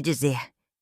dizer: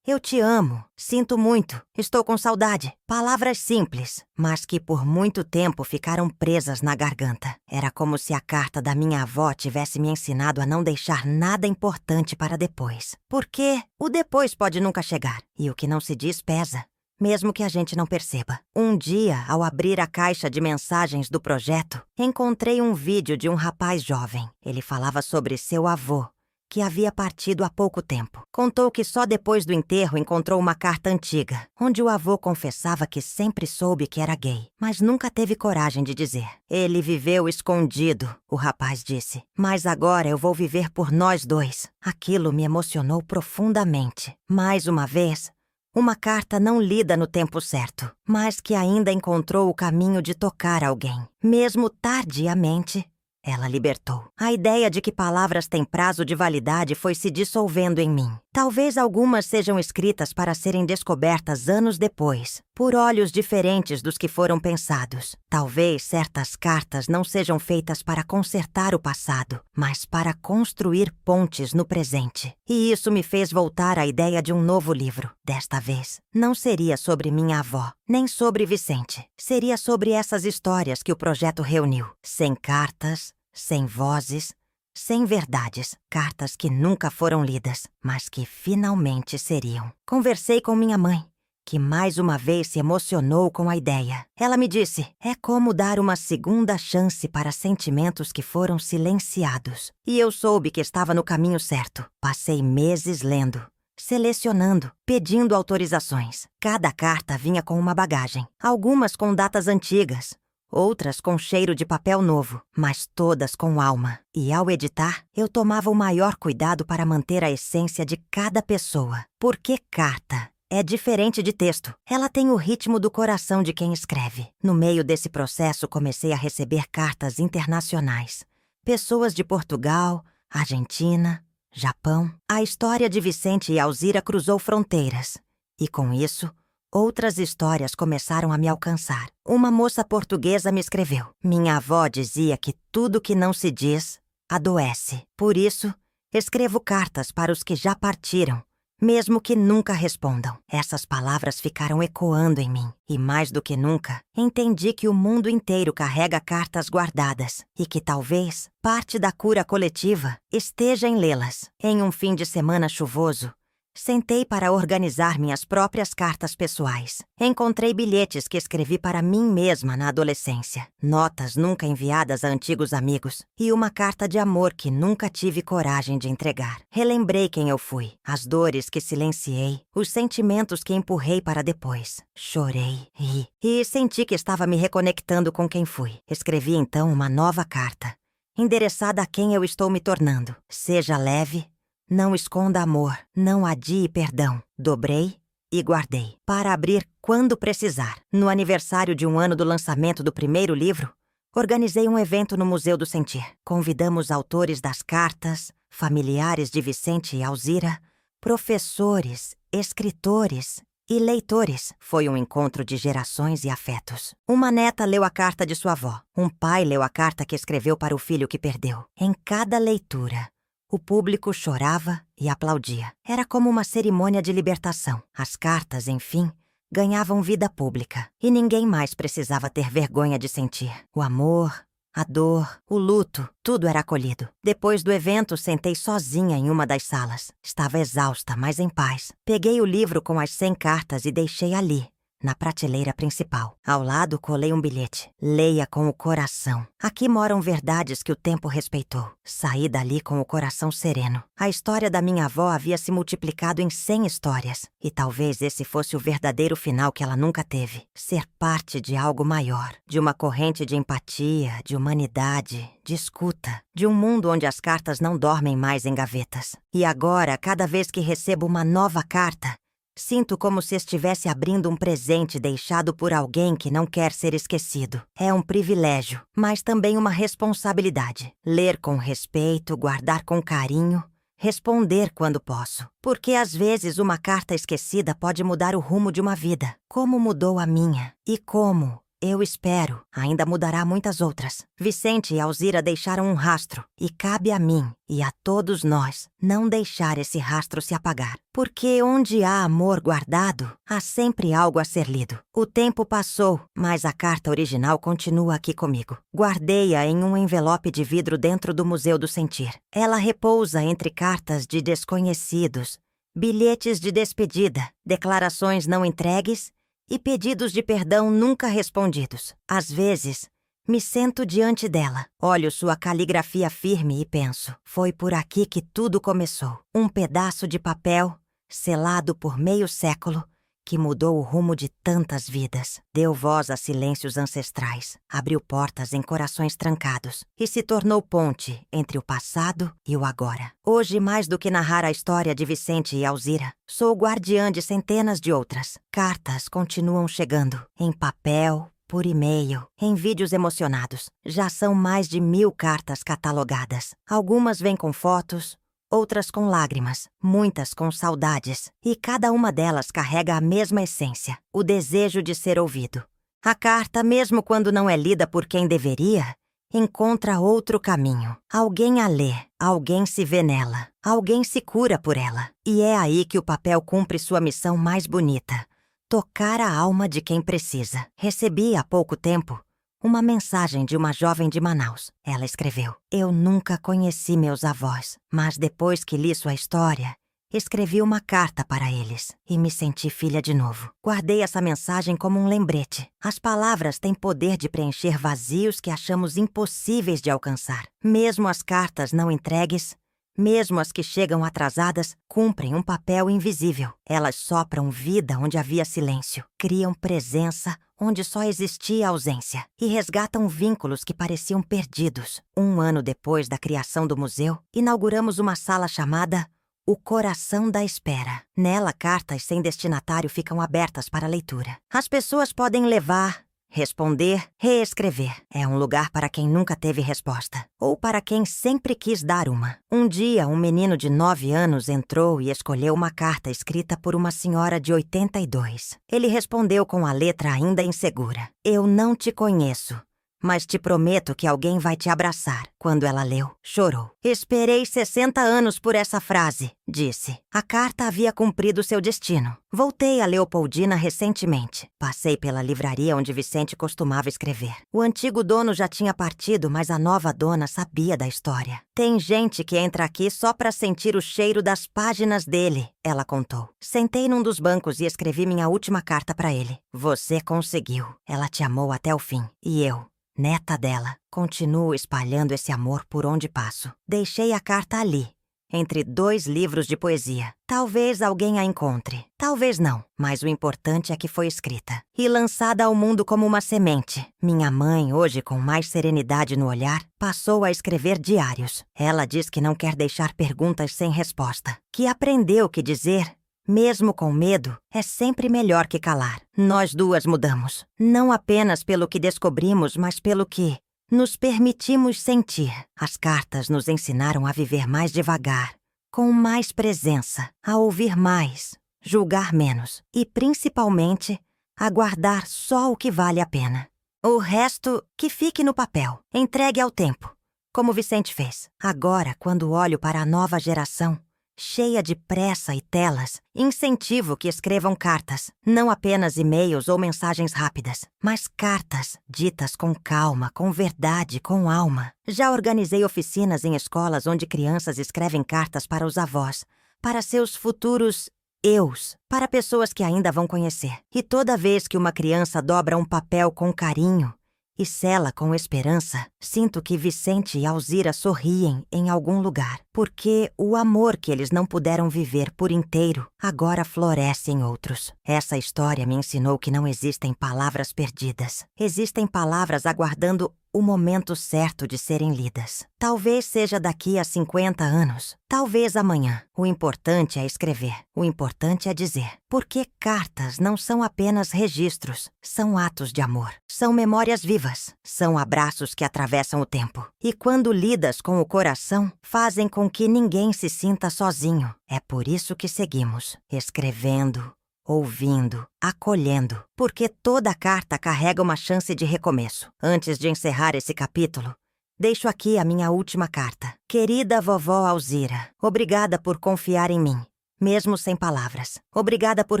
"Eu te amo, sinto muito, estou com saudade." Palavras simples, mas que por muito tempo ficaram presas na garganta. Era como se a carta da minha avó tivesse me ensinado a não deixar nada importante para depois. Porque o depois pode nunca chegar, e o que não se diz pesa. mesmo que a gente não perceba. Um dia, ao abrir a caixa de mensagens do projeto, encontrei um vídeo de um rapaz jovem. Ele falava sobre seu avô, que havia partido há pouco tempo. Contou que só depois do enterro encontrou uma carta antiga, onde o avô confessava que sempre soube que era gay, mas nunca teve coragem de dizer. Ele viveu escondido, o rapaz disse. Mas agora eu vou viver por nós dois. Aquilo me emocionou profundamente. Mais uma vez, uma carta não lida no tempo certo, mas que ainda encontrou o caminho de tocar alguém. Mesmo tardiamente, ela libertou. A ideia de que palavras têm prazo de validade foi se dissolvendo em mim. Talvez algumas sejam escritas para serem descobertas anos depois, por olhos diferentes dos que foram pensados. Talvez certas cartas não sejam feitas para consertar o passado, mas para construir pontes no presente. E isso me fez voltar à ideia de um novo livro. Desta vez, não seria sobre minha avó, nem sobre Vicente. Seria sobre essas histórias que o projeto reuniu. Sem cartas, sem vozes, sem verdades. Cartas que nunca foram lidas, mas que finalmente seriam. Conversei com minha mãe, que mais uma vez se emocionou com a ideia. Ela me disse, é como dar uma segunda chance para sentimentos que foram silenciados. E eu soube que estava no caminho certo. Passei meses lendo, selecionando, pedindo autorizações. Cada carta vinha com uma bagagem, algumas com datas antigas, outras com cheiro de papel novo, mas todas com alma. E ao editar, eu tomava o maior cuidado para manter a essência de cada pessoa. Porque carta é diferente de texto. Ela tem o ritmo do coração de quem escreve. No meio desse processo, comecei a receber cartas internacionais. Pessoas de Portugal, Argentina, Japão. A história de Vicente e Alzira cruzou fronteiras. E com isso, outras histórias começaram a me alcançar. Uma moça portuguesa me escreveu. Minha avó dizia que tudo que não se diz adoece. Por isso, escrevo cartas para os que já partiram, mesmo que nunca respondam. Essas palavras ficaram ecoando em mim. E mais do que nunca, entendi que o mundo inteiro carrega cartas guardadas e que talvez parte da cura coletiva esteja em lê-las. Em um fim de semana chuvoso, sentei para organizar minhas próprias cartas pessoais. Encontrei bilhetes que escrevi para mim mesma na adolescência, notas nunca enviadas a antigos amigos e uma carta de amor que nunca tive coragem de entregar. Relembrei quem eu fui, as dores que silenciei, os sentimentos que empurrei para depois. Chorei, ri e senti que estava me reconectando com quem fui. Escrevi então uma nova carta, endereçada a quem eu estou me tornando. Seja leve, não esconda amor, não adie perdão. Dobrei e guardei, para abrir quando precisar. No aniversário de um ano do lançamento do primeiro livro, organizei um evento no Museu do Sentir. Convidamos autores das cartas, familiares de Vicente e Alzira, professores, escritores e leitores. Foi um encontro de gerações e afetos. Uma neta leu a carta de sua avó. Um pai leu a carta que escreveu para o filho que perdeu. Em cada leitura, o público chorava e aplaudia. Era como uma cerimônia de libertação. As cartas, enfim, ganhavam vida pública. E ninguém mais precisava ter vergonha de sentir. O amor, a dor, o luto, tudo era acolhido. Depois do evento, sentei sozinha em uma das salas. Estava exausta, mas em paz. Peguei o livro com as 100 cartas e deixei ali, na prateleira principal. Ao lado, colei um bilhete. Leia com o coração. Aqui moram verdades que o tempo respeitou. Saí dali com o coração sereno. A história da minha avó havia se multiplicado em 100 histórias. E talvez esse fosse o verdadeiro final que ela nunca teve. Ser parte de algo maior. De uma corrente de empatia, de humanidade, de escuta. De um mundo onde as cartas não dormem mais em gavetas. E agora, cada vez que recebo uma nova carta, sinto como se estivesse abrindo um presente deixado por alguém que não quer ser esquecido. É um privilégio, mas também uma responsabilidade. Ler com respeito, guardar com carinho, responder quando posso. Porque às vezes uma carta esquecida pode mudar o rumo de uma vida. Como mudou a minha. E como, eu espero, ainda mudará muitas outras. Vicente e Alzira deixaram um rastro, e cabe a mim e a todos nós não deixar esse rastro se apagar. Porque onde há amor guardado, há sempre algo a ser lido. O tempo passou, mas a carta original continua aqui comigo. Guardei-a em um envelope de vidro dentro do Museu do Sentir. Ela repousa entre cartas de desconhecidos, bilhetes de despedida, declarações não entregues e pedidos de perdão nunca respondidos. Às vezes, me sento diante dela, olho sua caligrafia firme e penso: foi por aqui que tudo começou. Um pedaço de papel, selado por meio século, que mudou o rumo de tantas vidas, deu voz a silêncios ancestrais, abriu portas em corações trancados e se tornou ponte entre o passado e o agora. Hoje, mais do que narrar a história de Vicente e Alzira, sou guardiã de centenas de outras. Cartas continuam chegando, em papel, por e-mail, em vídeos emocionados. Já são mais de 1000 cartas catalogadas. Algumas vêm com fotos, outras com lágrimas, muitas com saudades, e cada uma delas carrega a mesma essência, o desejo de ser ouvido. A carta, mesmo quando não é lida por quem deveria, encontra outro caminho. Alguém a lê, alguém se vê nela, alguém se cura por ela. E é aí que o papel cumpre sua missão mais bonita: tocar a alma de quem precisa. Recebi há pouco tempo uma mensagem de uma jovem de Manaus. Ela escreveu: eu nunca conheci meus avós, mas depois que li sua história, escrevi uma carta para eles e me senti filha de novo. Guardei essa mensagem como um lembrete. As palavras têm poder de preencher vazios que achamos impossíveis de alcançar. Mesmo as cartas não entregues, mesmo as que chegam atrasadas, cumprem um papel invisível. Elas sopram vida onde havia silêncio, criam presença onde só existia ausência e resgatam vínculos que pareciam perdidos. 1 ano depois da criação do museu, inauguramos uma sala chamada O Coração da Espera. Nela, cartas sem destinatário ficam abertas para leitura. As pessoas podem levar, responder, reescrever. É um lugar para quem nunca teve resposta, ou para quem sempre quis dar uma. Um dia, um menino de 9 anos entrou e escolheu uma carta escrita por uma senhora de 82. Ele respondeu com a letra ainda insegura: eu não te conheço, mas te prometo que alguém vai te abraçar. Quando ela leu, chorou. Esperei 60 anos por essa frase, disse. A carta havia cumprido seu destino. Voltei a Leopoldina recentemente. Passei pela livraria onde Vicente costumava escrever. O antigo dono já tinha partido, mas a nova dona sabia da história. Tem gente que entra aqui só para sentir o cheiro das páginas dele, ela contou. Sentei num dos bancos e escrevi minha última carta para ele. Você conseguiu. Ela te amou até o fim. E eu, neta dela, continuo espalhando esse amor por onde passo. Deixei a carta ali, entre 2 livros de poesia. Talvez alguém a encontre, talvez não, mas o importante é que foi escrita e lançada ao mundo como uma semente. Minha mãe, hoje com mais serenidade no olhar, passou a escrever diários. Ela diz que não quer deixar perguntas sem resposta, que aprendeu que dizer, mesmo com medo, é sempre melhor que calar. Nós duas mudamos, não apenas pelo que descobrimos, mas pelo que nos permitimos sentir. As cartas nos ensinaram a viver mais devagar, com mais presença, a ouvir mais, julgar menos e, principalmente, a guardar só o que vale a pena. O resto, que fique no papel, entregue ao tempo, como Vicente fez. Agora, quando olho para a nova geração, cheia de pressa e telas, incentivo que escrevam cartas, não apenas e-mails ou mensagens rápidas, mas cartas ditas com calma, com verdade, com alma. Já organizei oficinas em escolas onde crianças escrevem cartas para os avós, para seus futuros eus, para pessoas que ainda vão conhecer. E toda vez que uma criança dobra um papel com carinho e sela com esperança, sinto que Vicente e Alzira sorriem em algum lugar, porque o amor que eles não puderam viver por inteiro agora floresce em outros. Essa história me ensinou que não existem palavras perdidas. Existem palavras aguardando o momento certo de serem lidas. Talvez seja daqui a 50 anos, talvez amanhã. O importante é escrever, o importante é dizer. Porque cartas não são apenas registros, são atos de amor, são memórias vivas, são abraços que atravessam o tempo. E quando lidas com o coração, fazem com que ninguém se sinta sozinho. É por isso que seguimos, escrevendo, ouvindo, acolhendo, porque toda carta carrega uma chance de recomeço. Antes de encerrar esse capítulo, deixo aqui a minha última carta. Querida vovó Alzira, obrigada por confiar em mim, mesmo sem palavras. Obrigada por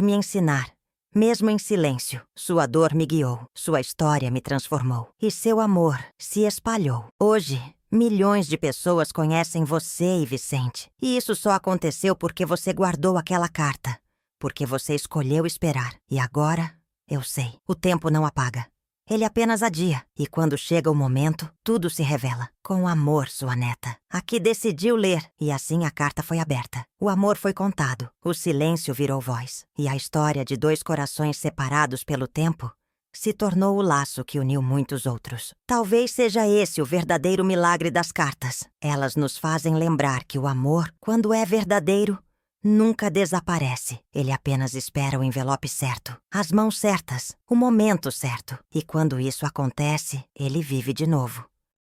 me ensinar, mesmo em silêncio. Sua dor me guiou, sua história me transformou, e seu amor se espalhou. Hoje, milhões de pessoas conhecem você e Vicente, e isso só aconteceu porque você guardou aquela carta. Porque você escolheu esperar. E agora, Eu sei, o tempo não apaga. Ele apenas adia, e quando chega o momento, tudo se revela. Com amor, sua neta. Aqui decidiu ler, e assim a carta foi aberta. O amor foi contado, o silêncio virou voz, e a história de dois corações separados pelo tempo se tornou o laço que uniu muitos outros. Talvez seja esse o verdadeiro milagre das cartas. Elas nos fazem lembrar que o amor, quando é verdadeiro, nunca desaparece. Ele apenas espera o envelope certo, as mãos certas, o momento certo. E quando isso acontece, ele vive de novo.